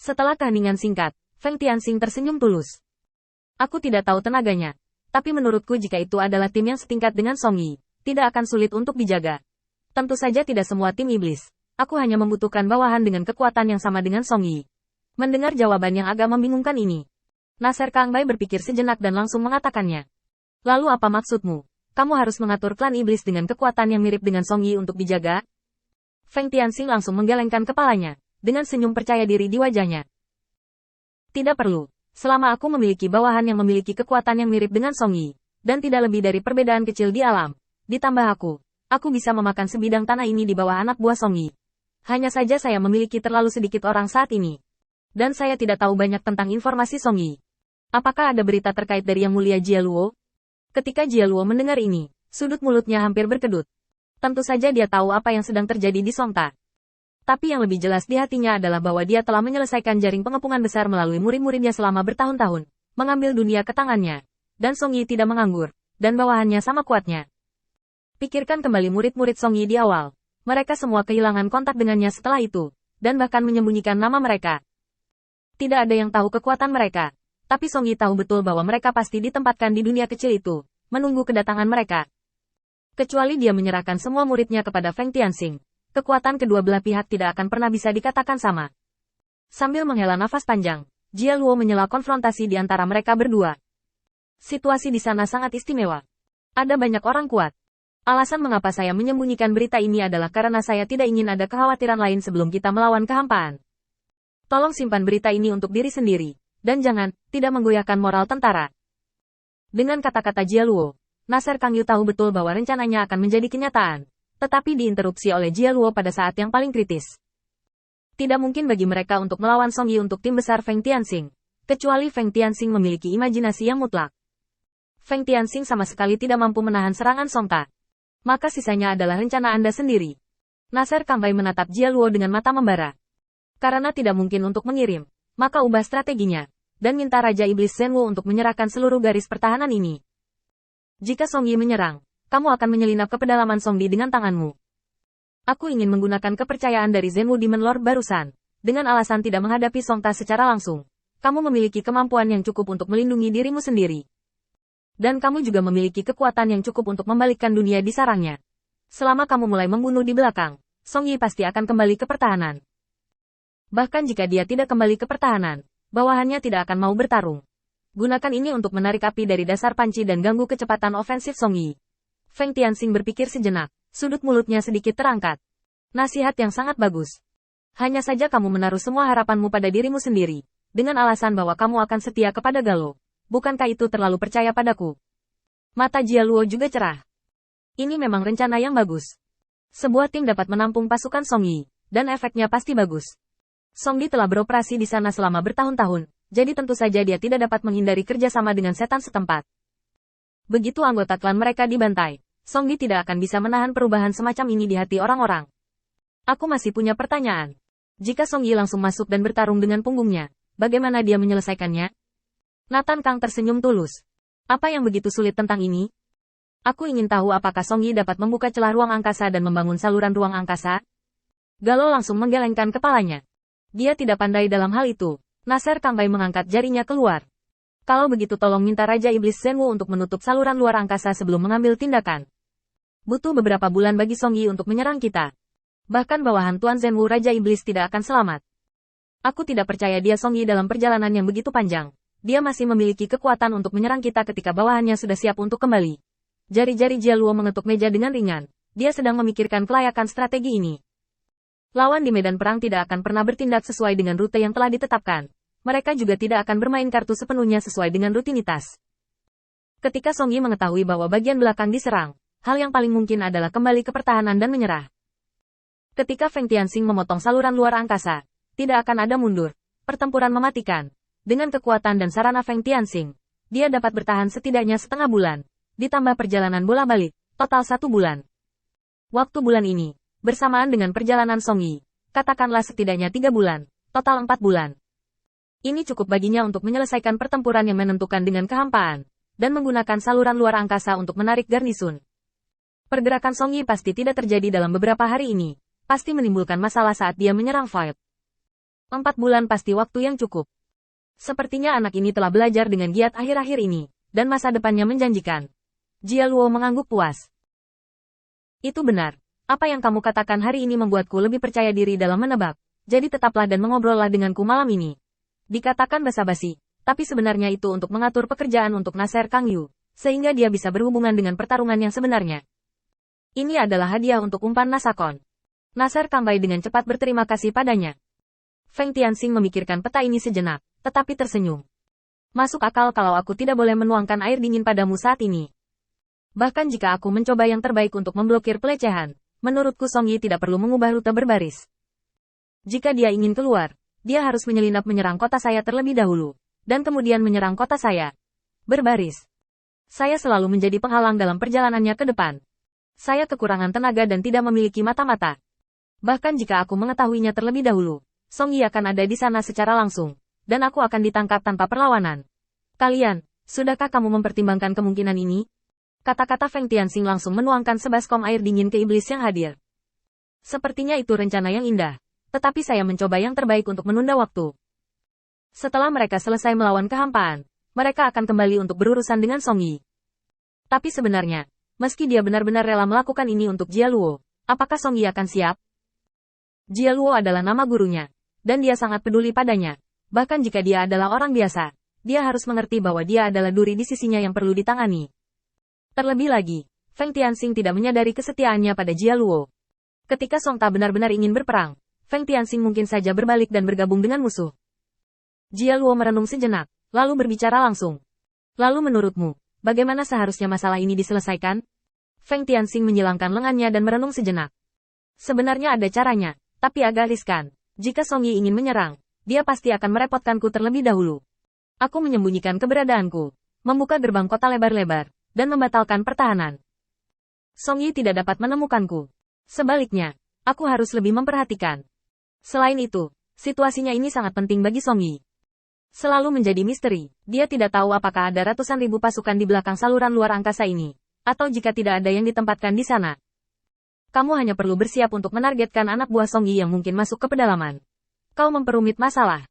Setelah keheningan singkat, Feng Tianxing tersenyum tulus. Aku tidak tahu tenaganya. Tapi menurutku jika itu adalah tim yang setingkat dengan Song Yi, tidak akan sulit untuk dijaga. Tentu saja tidak semua tim iblis. Aku hanya membutuhkan bawahan dengan kekuatan yang sama dengan Song Yi. Mendengar jawaban yang agak membingungkan ini, Nasser Kang Bai berpikir sejenak dan langsung mengatakannya. Lalu apa maksudmu? Kamu harus mengatur klan iblis dengan kekuatan yang mirip dengan Song Yi untuk dijaga? Feng Tianxing langsung menggelengkan kepalanya, dengan senyum percaya diri di wajahnya. Tidak perlu. Selama aku memiliki bawahan yang memiliki kekuatan yang mirip dengan Song Yi, dan tidak lebih dari perbedaan kecil di alam, ditambah aku bisa memakan sebidang tanah ini di bawah anak buah Song Yi. Hanya saja saya memiliki terlalu sedikit orang saat ini. Dan saya tidak tahu banyak tentang informasi Song Yi. Apakah ada berita terkait dari Yang Mulia Jia Luo? Ketika Jia Luo mendengar ini, sudut mulutnya hampir berkedut. Tentu saja dia tahu apa yang sedang terjadi di Songta. Tapi yang lebih jelas di hatinya adalah bahwa dia telah menyelesaikan jaring pengepungan besar melalui murid-muridnya selama bertahun-tahun, mengambil dunia ke tangannya. Dan Song Yi tidak menganggur, dan bawahannya sama kuatnya. Pikirkan kembali murid-murid Song Yi di awal. Mereka semua kehilangan kontak dengannya setelah itu, dan bahkan menyembunyikan nama mereka. Tidak ada yang tahu kekuatan mereka. Tapi Song Yi tahu betul bahwa mereka pasti ditempatkan di dunia kecil itu, menunggu kedatangan mereka. Kecuali dia menyerahkan semua muridnya kepada Feng Tianxing. Kekuatan kedua belah pihak tidak akan pernah bisa dikatakan sama. Sambil menghela nafas panjang, Jia Luo menyela konfrontasi di antara mereka berdua. Situasi di sana sangat istimewa. Ada banyak orang kuat. Alasan mengapa saya menyembunyikan berita ini adalah karena saya tidak ingin ada kekhawatiran lain sebelum kita melawan kehampaan. Tolong simpan berita ini untuk diri sendiri, dan jangan, tidak menggoyahkan moral tentara. Dengan kata-kata Jia Luo, Nasser Kang Yu tahu betul bahwa rencananya akan menjadi kenyataan. Tetapi diinterupsi oleh Jia Luo pada saat yang paling kritis. Tidak mungkin bagi mereka untuk melawan Song Yi untuk tim besar Feng Tianxing, kecuali Feng Tianxing memiliki imajinasi yang mutlak. Feng Tianxing sama sekali tidak mampu menahan serangan Songta. Maka sisanya adalah rencana Anda sendiri. Nasser Kang Bai menatap Jia Luo dengan mata membara. Karena tidak mungkin untuk mengirim, maka ubah strateginya, dan minta Raja Iblis Zhenwu untuk menyerahkan seluruh garis pertahanan ini. Jika Song Yi menyerang, kamu akan menyelinap ke pedalaman Songdi dengan tanganmu. Aku ingin menggunakan kepercayaan dari Zhenwu Demon Lord barusan, dengan alasan tidak menghadapi Songta secara langsung. Kamu memiliki kemampuan yang cukup untuk melindungi dirimu sendiri. Dan kamu juga memiliki kekuatan yang cukup untuk membalikkan dunia di sarangnya. Selama kamu mulai membunuh di belakang, Song Yi pasti akan kembali ke pertahanan. Bahkan jika dia tidak kembali ke pertahanan, bawahannya tidak akan mau bertarung. Gunakan ini untuk menarik api dari dasar panci dan ganggu kecepatan ofensif Song Yi. Feng Tianxing berpikir sejenak, sudut mulutnya sedikit terangkat. Nasihat yang sangat bagus. Hanya saja kamu menaruh semua harapanmu pada dirimu sendiri, dengan alasan bahwa kamu akan setia kepada Galo. Bukankah itu terlalu percaya padaku? Mata Jia Luo juga cerah. Ini memang rencana yang bagus. Sebuah tim dapat menampung pasukan Song Yi, dan efeknya pasti bagus. Song Yi telah beroperasi di sana selama bertahun-tahun, jadi tentu saja dia tidak dapat menghindari kerjasama dengan setan setempat. Begitu anggota klan mereka dibantai, Song Yi tidak akan bisa menahan perubahan semacam ini di hati orang-orang. Aku masih punya pertanyaan. Jika Song Yi langsung masuk dan bertarung dengan punggungnya, bagaimana dia menyelesaikannya? Nathan Kang tersenyum tulus. Apa yang begitu sulit tentang ini? Aku ingin tahu apakah Song Yi dapat membuka celah ruang angkasa dan membangun saluran ruang angkasa? Galo langsung menggelengkan kepalanya. Dia tidak pandai dalam hal itu. Nasser Kang Bai mengangkat jarinya keluar. Kalau begitu tolong minta Raja Iblis Zhenwu untuk menutup saluran luar angkasa sebelum mengambil tindakan. Butuh beberapa bulan bagi Song Yi untuk menyerang kita. Bahkan bawahan Tuan Zhenwu Raja Iblis tidak akan selamat. Aku tidak percaya dia Song Yi dalam perjalanan yang begitu panjang. Dia masih memiliki kekuatan untuk menyerang kita ketika bawahannya sudah siap untuk kembali. Jari-jari Jia Luo mengetuk meja dengan ringan. Dia sedang memikirkan kelayakan strategi ini. Lawan di medan perang tidak akan pernah bertindak sesuai dengan rute yang telah ditetapkan. Mereka juga tidak akan bermain kartu sepenuhnya sesuai dengan rutinitas. Ketika Song Yi mengetahui bahwa bagian belakang diserang, hal yang paling mungkin adalah kembali ke pertahanan dan menyerah. Ketika Feng Tianxing memotong saluran luar angkasa, tidak akan ada mundur. Pertempuran mematikan. Dengan kekuatan dan sarana Feng Tianxing, dia dapat bertahan setidaknya setengah bulan. Ditambah perjalanan bola-balik, total 1 bulan. Waktu bulan ini, bersamaan dengan perjalanan Song Yi, katakanlah setidaknya 3 bulan, total 4 bulan. Ini cukup baginya untuk menyelesaikan pertempuran yang menentukan dengan kehampaan, dan menggunakan saluran luar angkasa untuk menarik garnisun. Pergerakan Song Yi pasti tidak terjadi dalam beberapa hari ini, pasti menimbulkan masalah saat dia menyerang Void. 4 bulan pasti waktu yang cukup. Sepertinya anak ini telah belajar dengan giat akhir-akhir ini, dan masa depannya menjanjikan. Jia Luo mengangguk puas. Itu benar. Apa yang kamu katakan hari ini membuatku lebih percaya diri dalam menebak. Jadi tetaplah dan mengobrollah denganku malam ini. Dikatakan basa-basi, tapi sebenarnya itu untuk mengatur pekerjaan untuk Nasser Kang Yu, sehingga dia bisa berhubungan dengan pertarungan yang sebenarnya. Ini adalah hadiah untuk umpan Nasakon. Nasser Kang Bai dengan cepat berterima kasih padanya. Feng Tianxing memikirkan peta ini sejenak, tetapi tersenyum. Masuk akal kalau aku tidak boleh menuangkan air dingin padamu saat ini. Bahkan jika aku mencoba yang terbaik untuk memblokir pelecehan, menurutku Song Yi tidak perlu mengubah rute berbaris. Jika dia ingin keluar, dia harus menyelinap menyerang kota saya terlebih dahulu, dan kemudian menyerang kota saya. Berbaris. Saya selalu menjadi penghalang dalam perjalanannya ke depan. Saya kekurangan tenaga dan tidak memiliki mata-mata. Bahkan jika aku mengetahuinya terlebih dahulu, Song Yi akan ada di sana secara langsung, dan aku akan ditangkap tanpa perlawanan. Kalian, sudahkah kamu mempertimbangkan kemungkinan ini? Kata-kata Feng Tianxing langsung menuangkan sebaskom air dingin ke iblis yang hadir. Sepertinya itu rencana yang indah, tetapi saya mencoba yang terbaik untuk menunda waktu. Setelah mereka selesai melawan kehampaan, mereka akan kembali untuk berurusan dengan Song Yi. Tapi sebenarnya, meski dia benar-benar rela melakukan ini untuk Jia Luo, apakah Song Yi akan siap? Jia Luo adalah nama gurunya, dan dia sangat peduli padanya. Bahkan jika dia adalah orang biasa, dia harus mengerti bahwa dia adalah duri di sisinya yang perlu ditangani. Terlebih lagi, Feng Tianxing tidak menyadari kesetiaannya pada Jia Luo. Ketika Song Ta benar-benar ingin berperang, Feng Tianxing mungkin saja berbalik dan bergabung dengan musuh. Jia Luo merenung sejenak, lalu berbicara langsung. Lalu menurutmu, bagaimana seharusnya masalah ini diselesaikan? Feng Tianxing menyilangkan lengannya dan merenung sejenak. Sebenarnya ada caranya, tapi agak riskan. Jika Song Yi ingin menyerang, dia pasti akan merepotkanku terlebih dahulu. Aku menyembunyikan keberadaanku, membuka gerbang kota lebar-lebar, dan membatalkan pertahanan. Song Yi tidak dapat menemukanku. Sebaliknya, aku harus lebih memperhatikan. Selain itu, situasinya ini sangat penting bagi Song Yi. Selalu menjadi misteri, dia tidak tahu apakah ada ratusan ribu pasukan di belakang saluran luar angkasa ini, atau jika tidak ada yang ditempatkan di sana. Kamu hanya perlu bersiap untuk menargetkan anak buah Song Yi yang mungkin masuk ke pedalaman. Kau memperumit masalah.